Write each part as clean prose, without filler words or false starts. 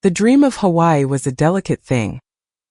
The dream of Hawaii was a delicate thing,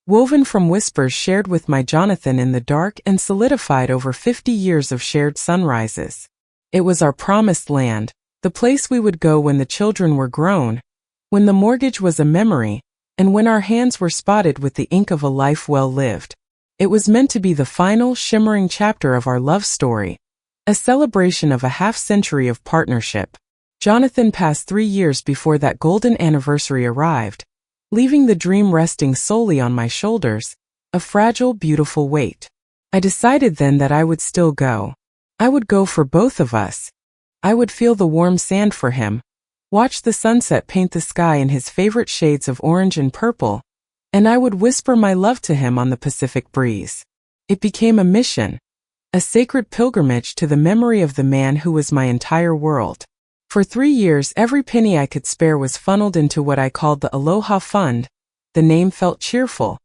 woven from whispers shared with my Jonathan in the dark and solidified over 50 years of shared sunrises. It was our promised land, the place we would go when the children were grown, when the mortgage was a memory, and when our hands were spotted with the ink of a life well lived. It was meant to be the final, shimmering chapter of our love story, a celebration of a half-century of partnership. Jonathan passed 3 years before that golden anniversary arrived, leaving the dream resting solely on my shoulders, a fragile, beautiful weight. I decided then that I would still go. I would go for both of us. I would feel the warm sand for him, watch the sunset paint the sky in his favorite shades of orange and purple, and I would whisper my love to him on the Pacific breeze. It became a mission, a sacred pilgrimage to the memory of the man who was my entire world. For 3 years, every penny I could spare was funneled into what I called the Aloha Fund. The name felt cheerful,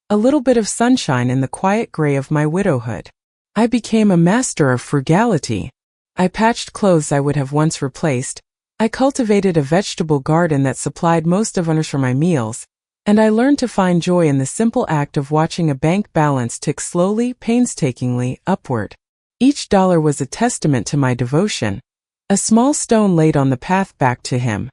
a little bit of sunshine in the quiet gray of my widowhood. I became a master of frugality. I patched clothes I would have once replaced. I cultivated a vegetable garden that supplied most of us for my meals, and I learned to find joy in the simple act of watching a bank balance tick slowly, painstakingly, upward. Each dollar was a testament to my devotion, a small stone laid on the path back to him.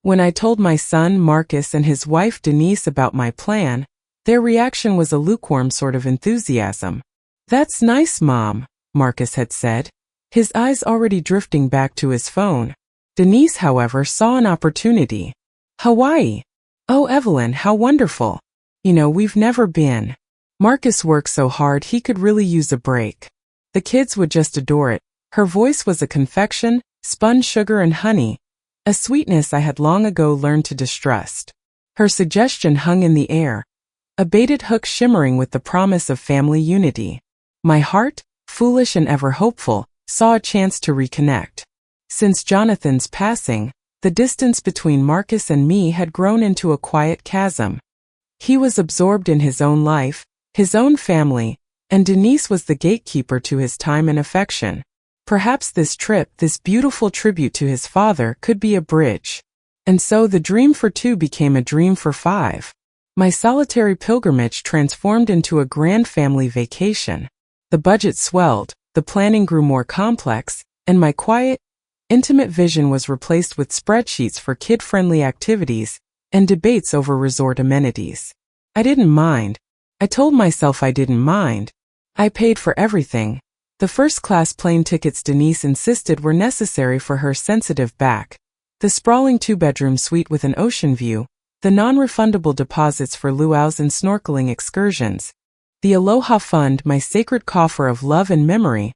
When I told my son Marcus and his wife Denise about my plan, their reaction was a lukewarm sort of enthusiasm. "That's nice, Mom," Marcus had said, his eyes already drifting back to his phone. Denise, however, saw an opportunity. "Hawaii. Oh, Evelyn, how wonderful. We've never been. Marcus works so hard he could really use a break. The kids would just adore it." Her voice was a confection, spun sugar and honey, a sweetness I had long ago learned to distrust. Her suggestion hung in the air, a baited hook shimmering with the promise of family unity. My heart, foolish and ever hopeful, saw a chance to reconnect. Since Jonathan's passing, the distance between Marcus and me had grown into a quiet chasm. He was absorbed in his own life, his own family, and Denise was the gatekeeper to his time and affection. Perhaps this trip, this beautiful tribute to his father, could be a bridge. And so the dream for 2 became a dream for 5. My solitary pilgrimage transformed into a grand family vacation. The budget swelled, the planning grew more complex, and my quiet, intimate vision was replaced with spreadsheets for kid-friendly activities and debates over resort amenities. I didn't mind. I told myself I didn't mind. I paid for everything. The first-class plane tickets Denise insisted were necessary for her sensitive back, the sprawling 2-bedroom suite with an ocean view, the non-refundable deposits for luau's and snorkeling excursions. The Aloha Fund, my sacred coffer of love and memory,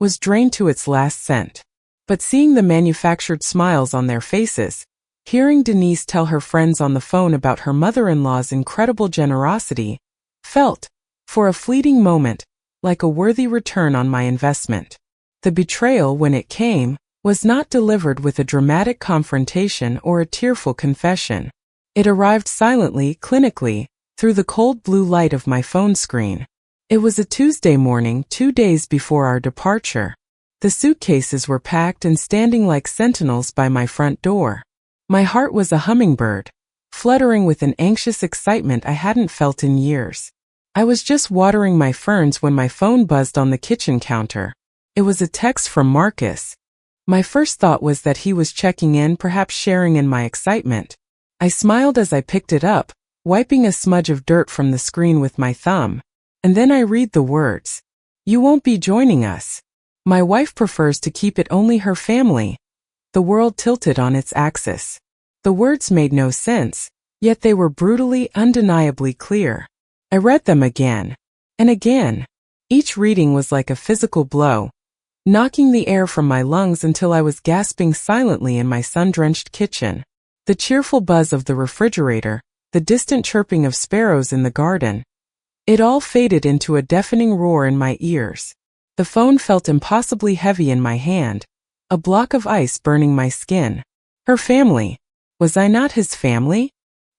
was drained to its last cent. But seeing the manufactured smiles on their faces, hearing Denise tell her friends on the phone about her mother-in-law's incredible generosity, felt, for a fleeting moment, like a worthy return on my investment. The betrayal, when it came, was not delivered with a dramatic confrontation or a tearful confession. It arrived silently, clinically, through the cold blue light of my phone screen. It was a Tuesday morning, 2 days before our departure. The suitcases were packed and standing like sentinels by my front door. My heart was a hummingbird, fluttering with an anxious excitement I hadn't felt in years. I was just watering my ferns when my phone buzzed on the kitchen counter. It was a text from Marcus. My first thought was that he was checking in, perhaps sharing in my excitement. I smiled as I picked it up, wiping a smudge of dirt from the screen with my thumb. And then I read the words. "You won't be joining us. My wife prefers to keep it only her family." The world tilted on its axis. The words made no sense, yet they were brutally, undeniably clear. I read them again and again. Each reading was like a physical blow, knocking the air from my lungs until I was gasping silently in my sun-drenched kitchen. The cheerful buzz of the refrigerator, the distant chirping of sparrows in the garden, it all faded into a deafening roar in my ears. The phone felt impossibly heavy in my hand, a block of ice burning my skin. Her family. Was I not his family?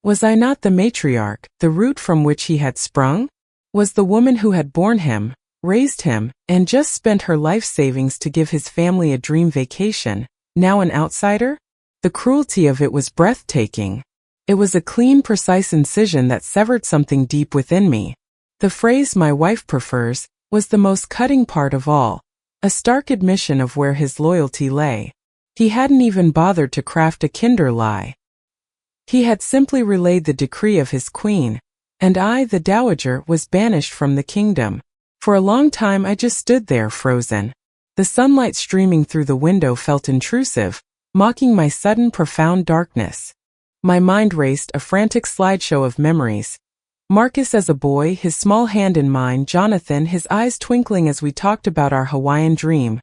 Was I not the matriarch, the root from which he had sprung? Was the woman who had borne him, raised him, and just spent her life savings to give his family a dream vacation, now an outsider? The cruelty of it was breathtaking. It was a clean, precise incision that severed something deep within me. The phrase "my wife prefers" was the most cutting part of all, a stark admission of where his loyalty lay. He hadn't even bothered to craft a kinder lie. He had simply relayed the decree of his queen, and I, the dowager, was banished from the kingdom. For a long time I just stood there frozen. The sunlight streaming through the window felt intrusive, mocking my sudden profound darkness. My mind raced, a frantic slideshow of memories. Marcus as a boy, his small hand in mine, Jonathan, his eyes twinkling as we talked about our Hawaiian dream.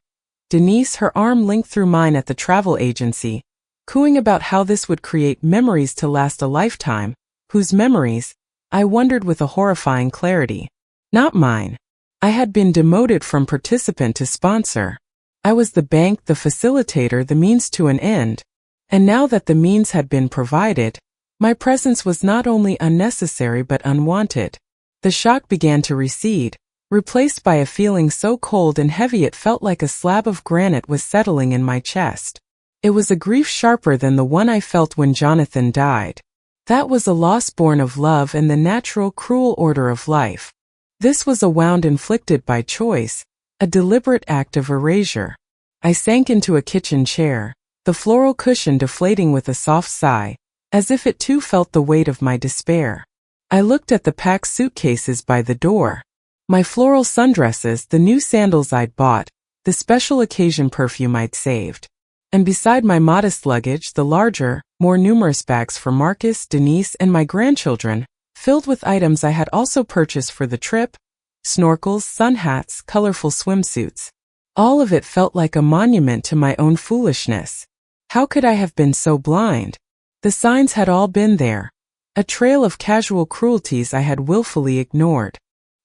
Denise, her arm linked through mine at the travel agency, cooing about how this would create memories to last a lifetime, whose memories, I wondered with a horrifying clarity. Not mine. I had been demoted from participant to sponsor. I was the bank, the facilitator, the means to an end. And now that the means had been provided, my presence was not only unnecessary but unwanted. The shock began to recede, replaced by a feeling so cold and heavy it felt like a slab of granite was settling in my chest. It was a grief sharper than the one I felt when Jonathan died. That was a loss born of love and the natural, cruel order of life. This was a wound inflicted by choice, a deliberate act of erasure. I sank into a kitchen chair, the floral cushion deflating with a soft sigh, as if it too felt the weight of my despair. I looked at the packed suitcases by the door. My floral sundresses, the new sandals I'd bought, the special occasion perfume I'd saved. And beside my modest luggage, the larger, more numerous bags for Marcus, Denise, and my grandchildren, filled with items I had also purchased for the trip: snorkels, sun hats, colorful swimsuits. All of it felt like a monument to my own foolishness. How could I have been so blind? The signs had all been there, a trail of casual cruelties I had willfully ignored.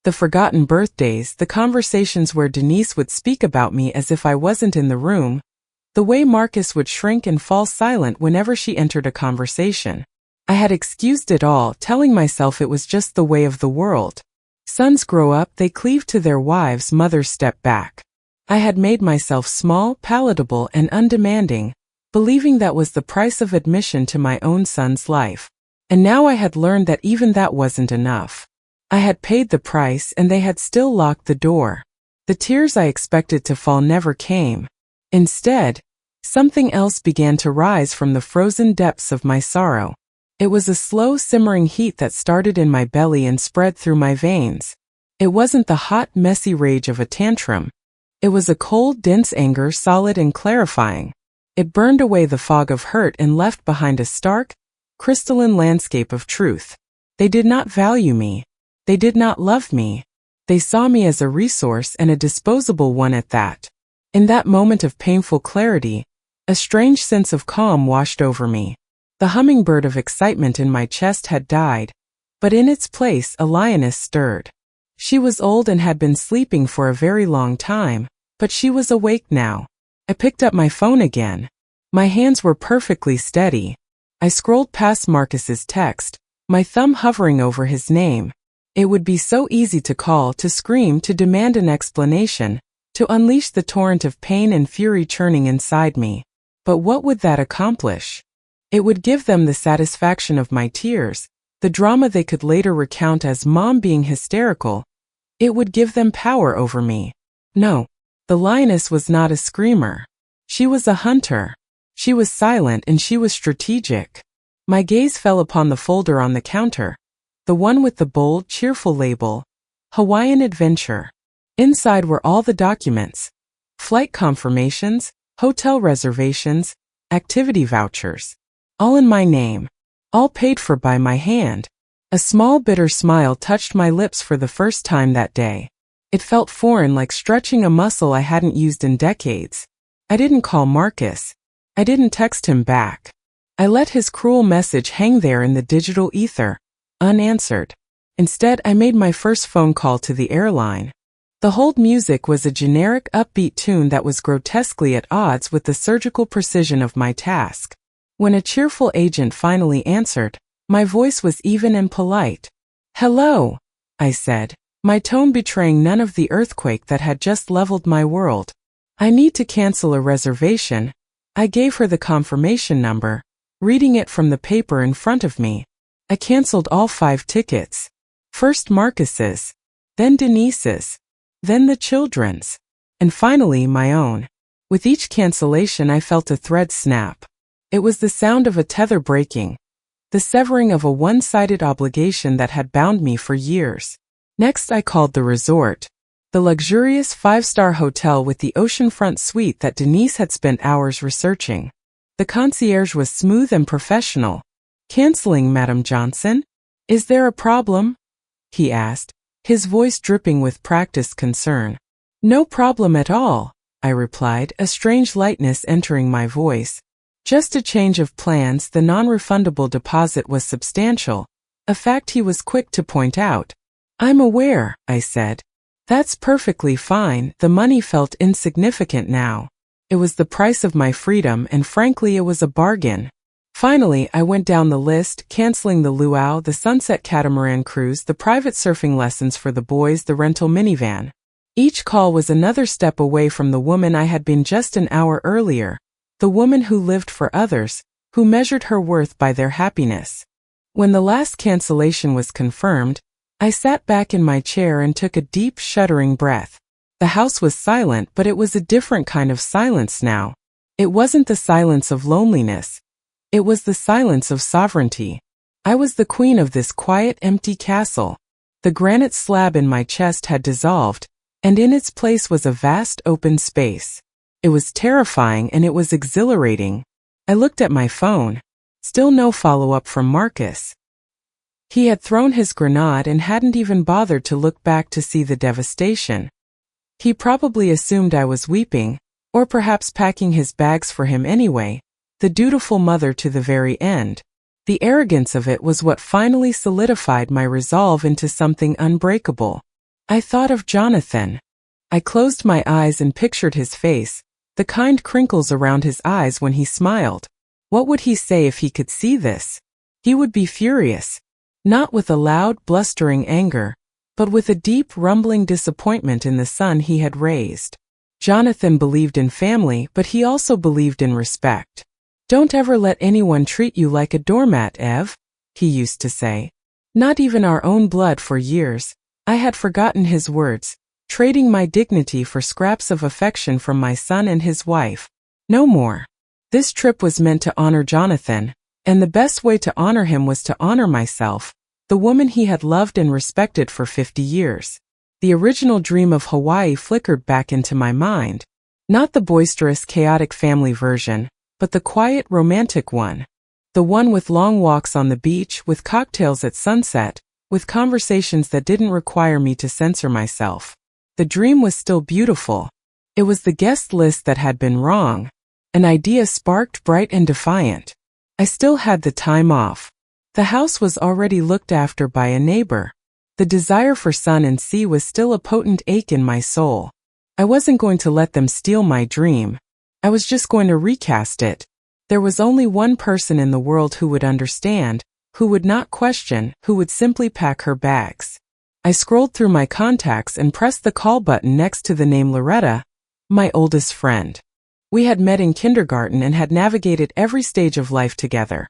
The forgotten birthdays, the conversations where Denise would speak about me as if I wasn't in the room, the way Marcus would shrink and fall silent whenever she entered a conversation. I had excused it all, telling myself it was just the way of the world. Sons grow up, they cleave to their wives, mothers step back. I had made myself small, palatable, and undemanding, believing that was the price of admission to my own son's life. And now I had learned that even that wasn't enough. I had paid the price and they had still locked the door. The tears I expected to fall never came. Instead, something else began to rise from the frozen depths of my sorrow. It was a slow, simmering heat that started in my belly and spread through my veins. It wasn't the hot, messy rage of a tantrum. It was a cold, dense anger, solid and clarifying. It burned away the fog of hurt and left behind a stark, crystalline landscape of truth. They did not value me. They did not love me. They saw me as a resource, and a disposable one at that. In that moment of painful clarity, a strange sense of calm washed over me. The hummingbird of excitement in my chest had died, but in its place a lioness stirred. She was old and had been sleeping for a very long time, but she was awake now. I picked up my phone again. My hands were perfectly steady. I scrolled past Marcus's text, my thumb hovering over his name. It would be so easy to call, to scream, to demand an explanation, to unleash the torrent of pain and fury churning inside me. But what would that accomplish? It would give them the satisfaction of my tears, the drama they could later recount as Mom being hysterical. It would give them power over me. No, the lioness was not a screamer. She was a hunter. She was silent and she was strategic. My gaze fell upon the folder on the counter, the one with the bold, cheerful label, Hawaiian Adventure. Inside were all the documents: flight confirmations, hotel reservations, activity vouchers. All in my name. All paid for by my hand. A small bitter smile touched my lips for the first time that day. It felt foreign, like stretching a muscle I hadn't used in decades. I didn't call Marcus. I didn't text him back. I let his cruel message hang there in the digital ether, unanswered. Instead, I made my first phone call to the airline. The hold music was a generic, upbeat tune that was grotesquely at odds with the surgical precision of my task. When a cheerful agent finally answered, my voice was even and polite. "Hello," I said, my tone betraying none of the earthquake that had just leveled my world. "I need to cancel a reservation." I gave her the confirmation number, reading it from the paper in front of me. I canceled all 5 tickets. First Marcus's, then Denise's, then the children's, and finally my own. With each cancellation I felt a thread snap. It was the sound of a tether breaking, the severing of a one-sided obligation that had bound me for years. Next I called the resort, the luxurious 5-star hotel with the oceanfront suite that Denise had spent hours researching. The concierge was smooth and professional. "Canceling, Madam Johnson? Is there a problem?" he asked, his voice dripping with practiced concern. "No problem at all," I replied, a strange lightness entering my voice. "Just a change of plans. The non-refundable deposit was substantial, a fact he was quick to point out." "I'm aware," I said. "That's perfectly fine." The money felt insignificant now. It was the price of my freedom, and frankly it was a bargain. Finally, I went down the list, canceling the luau, the sunset catamaran cruise, the private surfing lessons for the boys, the rental minivan. Each call was another step away from the woman I had been just an hour earlier, the woman who lived for others, who measured her worth by their happiness. When the last cancellation was confirmed, I sat back in my chair and took a deep, shuddering breath. The house was silent, but it was a different kind of silence now. It wasn't the silence of loneliness. It was the silence of sovereignty. I was the queen of this quiet, empty castle. The granite slab in my chest had dissolved, and in its place was a vast open space. It was terrifying and it was exhilarating. I looked at my phone. Still no follow-up from Marcus. He had thrown his grenade and hadn't even bothered to look back to see the devastation. He probably assumed I was weeping, or perhaps packing his bags for him anyway, the dutiful mother to the very end. The arrogance of it was what finally solidified my resolve into something unbreakable. I thought of Jonathan. I closed my eyes and pictured his face, the kind crinkles around his eyes when he smiled. What would he say if he could see this? He would be furious. Not with a loud, blustering anger, but with a deep, rumbling disappointment in the son he had raised. Jonathan believed in family, but he also believed in respect. "Don't ever let anyone treat you like a doormat, Ev," he used to say. Not even our own blood. For years, I had forgotten his words, trading my dignity for scraps of affection from my son and his wife. No more. This trip was meant to honor Jonathan, and the best way to honor him was to honor myself, the woman he had loved and respected for 50 years. The original dream of Hawaii flickered back into my mind. Not the boisterous, chaotic family version, but the quiet, romantic one. The one with long walks on the beach, with cocktails at sunset, with conversations that didn't require me to censor myself. The dream was still beautiful. It was the guest list that had been wrong. An idea sparked, bright and defiant. I still had the time off. The house was already looked after by a neighbor. The desire for sun and sea was still a potent ache in my soul. I wasn't going to let them steal my dream. I was just going to recast it. There was only one person in the world who would understand, who would not question, who would simply pack her bags. I scrolled through my contacts and pressed the call button next to the name Loretta, my oldest friend. We had met in kindergarten and had navigated every stage of life together.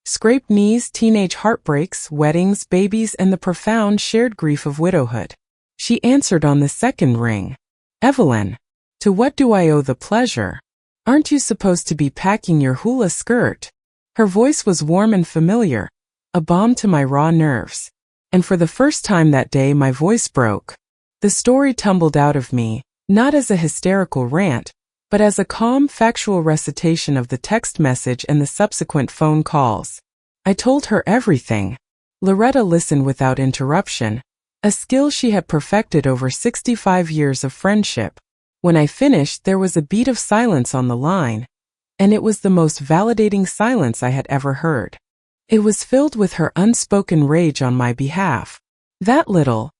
Scraped knees, teenage heartbreaks, weddings, babies, and the profound shared grief of widowhood. She answered on the second ring. "Evelyn, to what do I owe the pleasure? Aren't you supposed to be packing your hula skirt?" Her voice was warm and familiar, a balm to my raw nerves. And for the first time that day my voice broke. The story tumbled out of me, not as a hysterical rant, but as a calm, factual recitation of the text message and the subsequent phone calls. I told her everything. Loretta listened without interruption, a skill she had perfected over 65 years of friendship. When I finished, there was a beat of silence on the line, and it was the most validating silence I had ever heard. It was filled with her unspoken rage on my behalf. "That little,"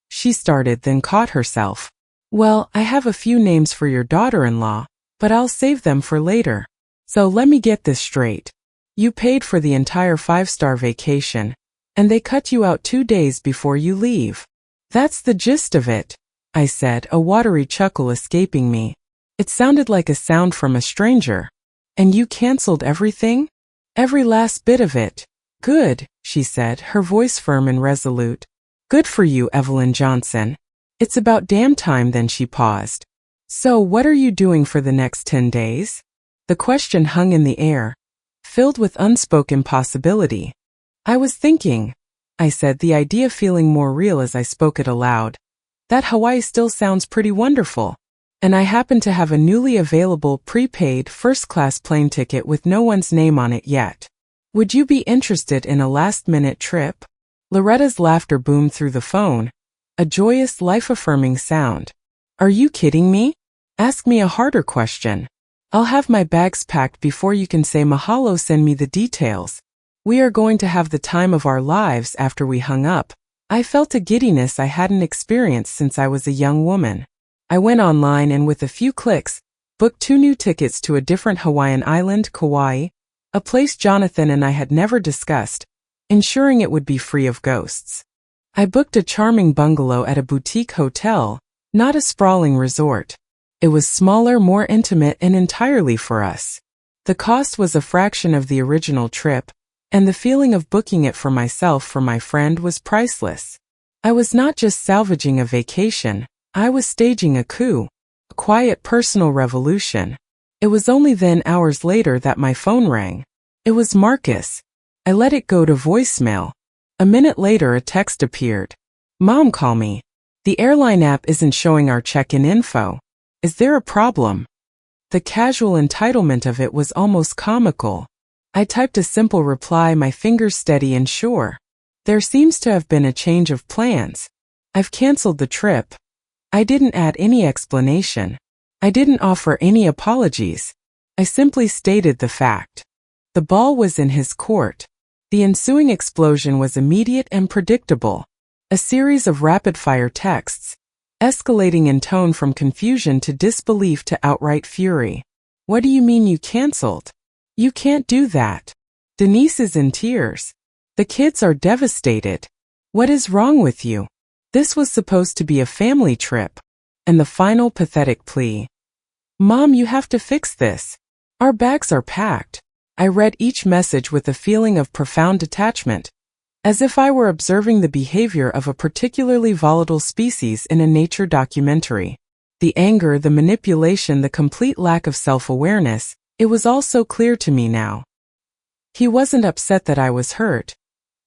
she started, then caught herself. "Well, I have a few names for your daughter-in-law, but I'll save them for later. So let me get this straight. You paid for the entire 5-star vacation, and they cut you out 2 days before you leave." "That's the gist of it," I said, a watery chuckle escaping me. It sounded like a sound from a stranger. "And you canceled everything?" Every last bit of it. Good, she said, her voice firm and resolute. Good for you, Evelyn Johnson. It's about damn time. Then she paused. So what are you doing for the next 10 days? The question hung in the air, filled with unspoken possibility. I was thinking, I said, the idea feeling more real as I spoke it aloud. That Hawaii still sounds pretty wonderful. And I happen to have a newly available prepaid first-class plane ticket with no one's name on it yet. Would you be interested in a last-minute trip? Loretta's laughter boomed through the phone, a joyous, life-affirming sound. Are you kidding me? Ask me a harder question. I'll have my bags packed before you can say mahalo. Send me the details. We are going to have the time of our lives. After we hung up, I felt a giddiness I hadn't experienced since I was a young woman. I went online and with a few clicks, booked 2 new tickets to a different Hawaiian island, Kauai, a place Jonathan and I had never discussed, ensuring it would be free of ghosts. I booked a charming bungalow at a boutique hotel, not a sprawling resort. It was smaller, more intimate, and entirely for us. The cost was a fraction of the original trip, and the feeling of booking it for myself for my friend was priceless. I was not just salvaging a vacation, I was staging a coup, a quiet personal revolution. It was only then, hours later, that my phone rang. It was Marcus. I let it go to voicemail. A minute later, a text appeared. Mom, call me. The airline app isn't showing our check-in info. Is there a problem? The casual entitlement of it was almost comical. I typed a simple reply, my fingers steady and sure. There seems to have been a change of plans. I've canceled the trip. I didn't add any explanation. I didn't offer any apologies. I simply stated the fact. The ball was in his court. The ensuing explosion was immediate and predictable. A series of rapid-fire texts, escalating in tone from confusion to disbelief to outright fury. What do you mean you canceled? You can't do that. Denise is in tears. The kids are devastated. What is wrong with you? This was supposed to be a family trip. And the final pathetic plea. Mom, you have to fix this. Our bags are packed. I read each message with a feeling of profound detachment, as if I were observing the behavior of a particularly volatile species in a nature documentary. The anger, the manipulation, the complete lack of self-awareness, it was all so clear to me now. He wasn't upset that I was hurt.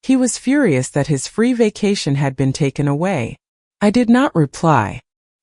He was furious that his free vacation had been taken away. I did not reply.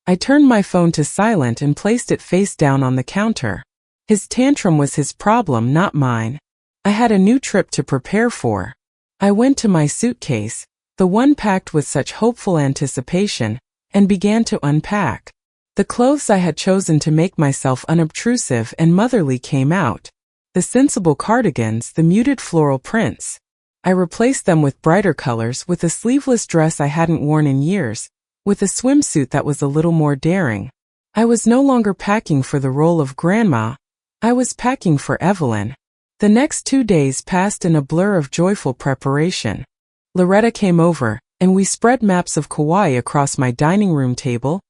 I turned my phone to silent and placed it face down on the counter. His tantrum was his problem, not mine. I had a new trip to prepare for. I went to my suitcase, the one packed with such hopeful anticipation, and began to unpack. The clothes I had chosen to make myself unobtrusive and motherly came out. The sensible cardigans, the muted floral prints. I replaced them with brighter colors, with a sleeveless dress I hadn't worn in years, with a swimsuit that was a little more daring. I was no longer packing for the role of grandma. I was packing for Evelyn. The next 2 days passed in a blur of joyful preparation. Loretta came over, and we spread maps of Kauai across my dining room table,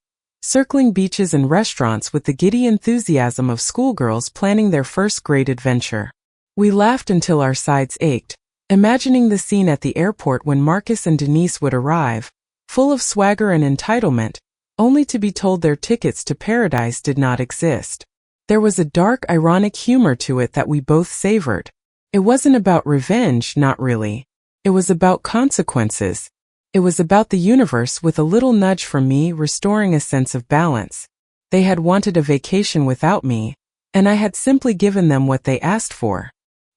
circling beaches and restaurants with the giddy enthusiasm of schoolgirls planning their first great adventure. We laughed until our sides ached, imagining the scene at the airport when Marcus and Denise would arrive, full of swagger and entitlement, only to be told their tickets to paradise did not exist. There was a dark, ironic humor to it that we both savored. It wasn't about revenge, not really. It was about consequences. It was about the universe with a little nudge from me restoring a sense of balance. They had wanted a vacation without me, and I had simply given them what they asked for.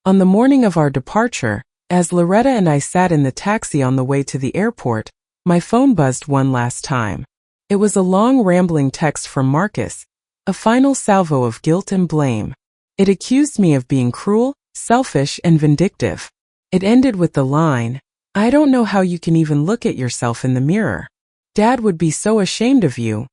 On the morning of our departure, as Loretta and I sat in the taxi on the way to the airport, my phone buzzed one last time. It was a long, rambling text from Marcus, a final salvo of guilt and blame. It accused me of being cruel, selfish, and vindictive. It ended with the line, "I don't know how you can even look at yourself in the mirror. Dad would be so ashamed of you."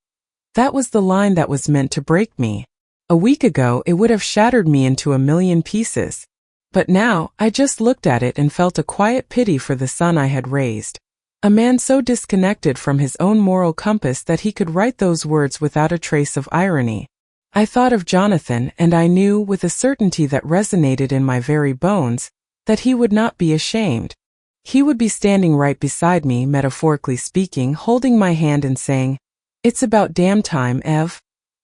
That was the line that was meant to break me. A week ago, it would have shattered me into a million pieces. But now, I just looked at it and felt a quiet pity for the son I had raised. A man so disconnected from his own moral compass that he could write those words without a trace of irony. I thought of Jonathan, and I knew, with a certainty that resonated in my very bones, that he would not be ashamed. He would be standing right beside me, metaphorically speaking, holding my hand and saying, "It's about damn time, Ev."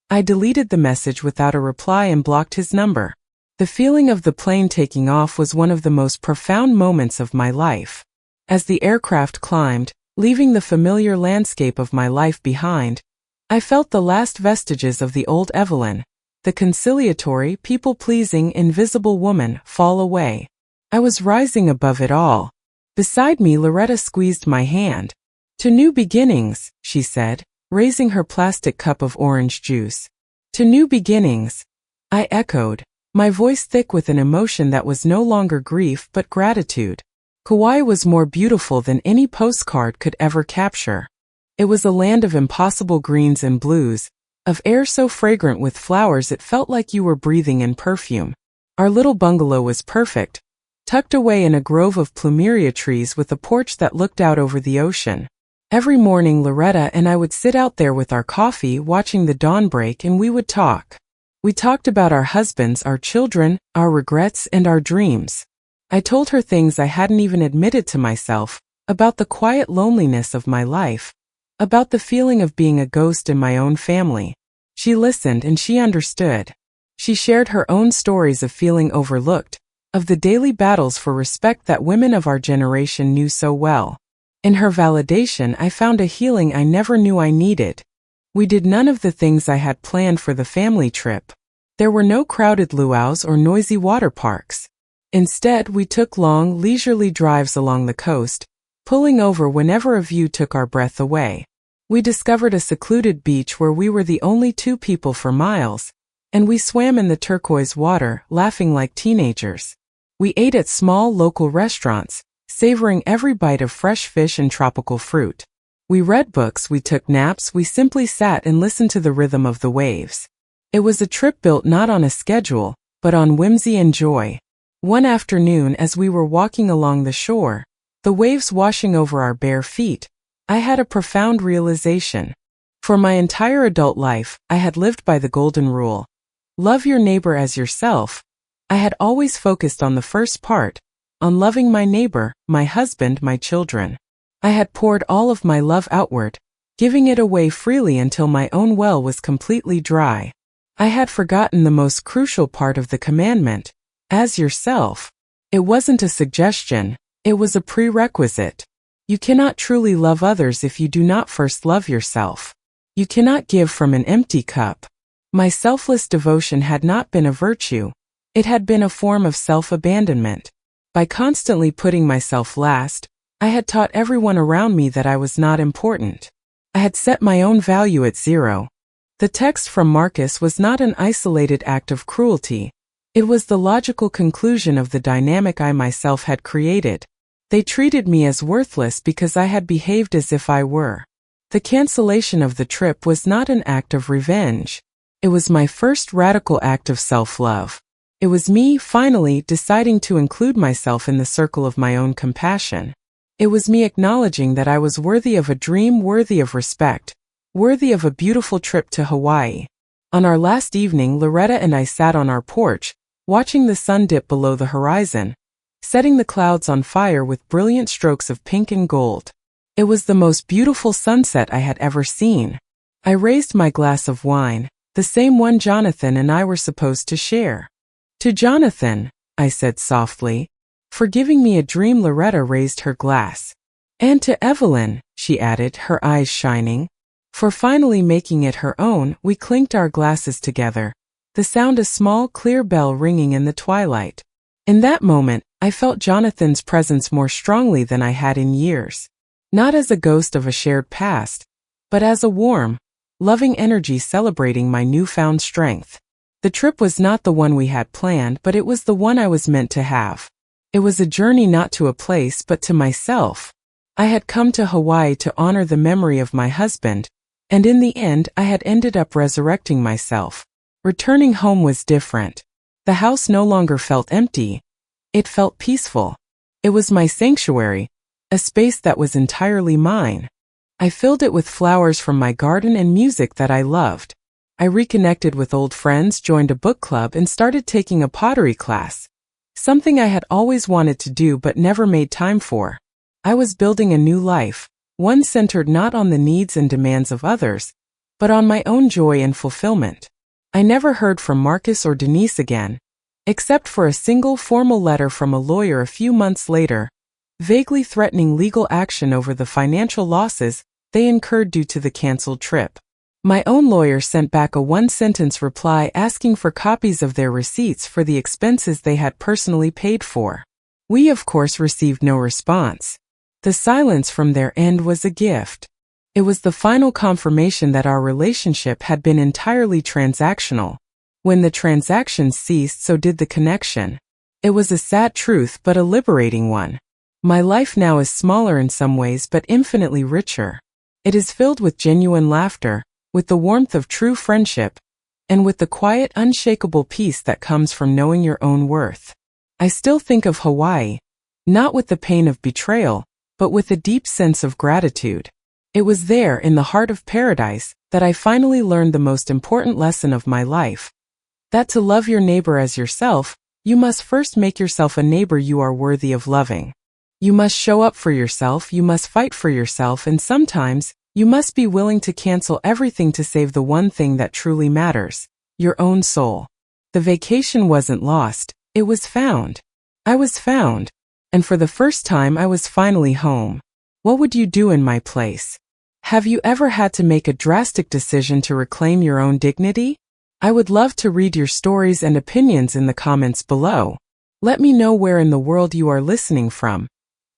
I deleted the message without a reply and blocked his number. The feeling of the plane taking off was one of the most profound moments of my life. As the aircraft climbed, leaving the familiar landscape of my life behind, I felt the last vestiges of the old Evelyn, the conciliatory, people-pleasing, invisible woman, fall away. I was rising above it all. Beside me, Loretta squeezed my hand. "To new beginnings," she said, raising her plastic cup of orange juice. "To new beginnings," I echoed, my voice thick with an emotion that was no longer grief but gratitude. Kauai was more beautiful than any postcard could ever capture. It was a land of impossible greens and blues, of air so fragrant with flowers it felt like you were breathing in perfume. Our little bungalow was perfect, tucked away in a grove of plumeria trees with a porch that looked out over the ocean. Every morning Loretta and I would sit out there with our coffee, watching the dawn break, and we would talk. We talked about our husbands, our children, our regrets, and our dreams. I told her things I hadn't even admitted to myself, about the quiet loneliness of my life, about the feeling of being a ghost in my own family. She listened and she understood. She shared her own stories of feeling overlooked, of the daily battles for respect that women of our generation knew so well. In her validation, I found a healing I never knew I needed. We did none of the things I had planned for the family trip. There were no crowded luau's or noisy water parks. Instead, we took long, leisurely drives along the coast, pulling over whenever a view took our breath away. We discovered a secluded beach where we were the only two people for miles, and we swam in the turquoise water, laughing like teenagers. We ate at small local restaurants, savoring every bite of fresh fish and tropical fruit. We read books, we took naps, we simply sat and listened to the rhythm of the waves. It was a trip built not on a schedule, but on whimsy and joy. One afternoon, as we were walking along the shore, the waves washing over our bare feet, I had a profound realization. For my entire adult life, I had lived by the golden rule: love your neighbor as yourself. I had always focused on the first part, on loving my neighbor, my husband, my children. I had poured all of my love outward, giving it away freely until my own well was completely dry. I had forgotten the most crucial part of the commandment: as yourself. It wasn't a suggestion, it was a prerequisite. You cannot truly love others if you do not first love yourself. You cannot give from an empty cup. My selfless devotion had not been a virtue, it had been a form of self-abandonment. By constantly putting myself last, I had taught everyone around me that I was not important. I had set my own value at zero. The text from Marcus was not an isolated act of cruelty. It was the logical conclusion of the dynamic I myself had created. They treated me as worthless because I had behaved as if I were. The cancellation of the trip was not an act of revenge. It was my first radical act of self-love. It was me, finally, deciding to include myself in the circle of my own compassion. It was me acknowledging that I was worthy of a dream, worthy of respect, worthy of a beautiful trip to Hawaii. On our last evening, Loretta and I sat on our porch, watching the sun dip below the horizon, setting the clouds on fire with brilliant strokes of pink and gold. It was the most beautiful sunset I had ever seen. I raised my glass of wine, the same one Jonathan and I were supposed to share. "To Jonathan," I said softly, "for giving me a dream." Loretta raised her glass. "And to Evelyn," she added, her eyes shining, "for finally making it her own." We clinked our glasses together, the sound a small, clear bell ringing in the twilight. In that moment, I felt Jonathan's presence more strongly than I had in years. Not as a ghost of a shared past, but as a warm, loving energy celebrating my newfound strength. The trip was not the one we had planned, but it was the one I was meant to have. It was a journey not to a place but to myself. I had come to Hawaii to honor the memory of my husband, and in the end I had ended up resurrecting myself. Returning home was different. The house no longer felt empty. It felt peaceful. It was my sanctuary, a space that was entirely mine. I filled it with flowers from my garden and music that I loved. I reconnected with old friends, joined a book club, and started taking a pottery class. something I had always wanted to do but never made time for. I was building a new life, one centered not on the needs and demands of others, but on my own joy and fulfillment. I never heard from Marcus or Denise again, except for a single formal letter from a lawyer a few months later, vaguely threatening legal action over the financial losses they incurred due to the canceled trip. My own lawyer sent back a one-sentence reply asking for copies of their receipts for the expenses they had personally paid for. We, of course, received no response. The silence from their end was a gift. It was the final confirmation that our relationship had been entirely transactional. When the transaction ceased, so did the connection. It was a sad truth but a liberating one. My life now is smaller in some ways but infinitely richer. It is filled with genuine laughter, with the warmth of true friendship, and with the quiet, unshakable peace that comes from knowing your own worth. I still think of Hawaii, not with the pain of betrayal, but with a deep sense of gratitude. It was there, in the heart of paradise, that I finally learned the most important lesson of my life, that to love your neighbor as yourself, you must first make yourself a neighbor you are worthy of loving. You must show up for yourself, you must fight for yourself, and sometimes, you must be willing to cancel everything to save the one thing that truly matters, your own soul. The vacation wasn't lost, it was found. I was found, and for the first time I was finally home. What would you do in my place? Have you ever had to make a drastic decision to reclaim your own dignity? I would love to read your stories and opinions in the comments below. Let me know where in the world you are listening from,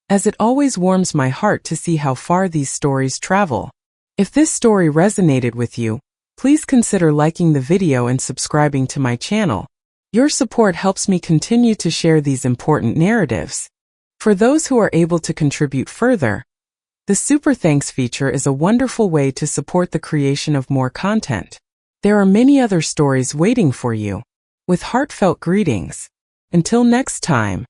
as it always warms my heart to see how far these stories travel. If this story resonated with you, please consider liking the video and subscribing to my channel. Your support helps me continue to share these important narratives. For those who are able to contribute further, the Super Thanks feature is a wonderful way to support the creation of more content. There are many other stories waiting for you. With heartfelt greetings. Until next time.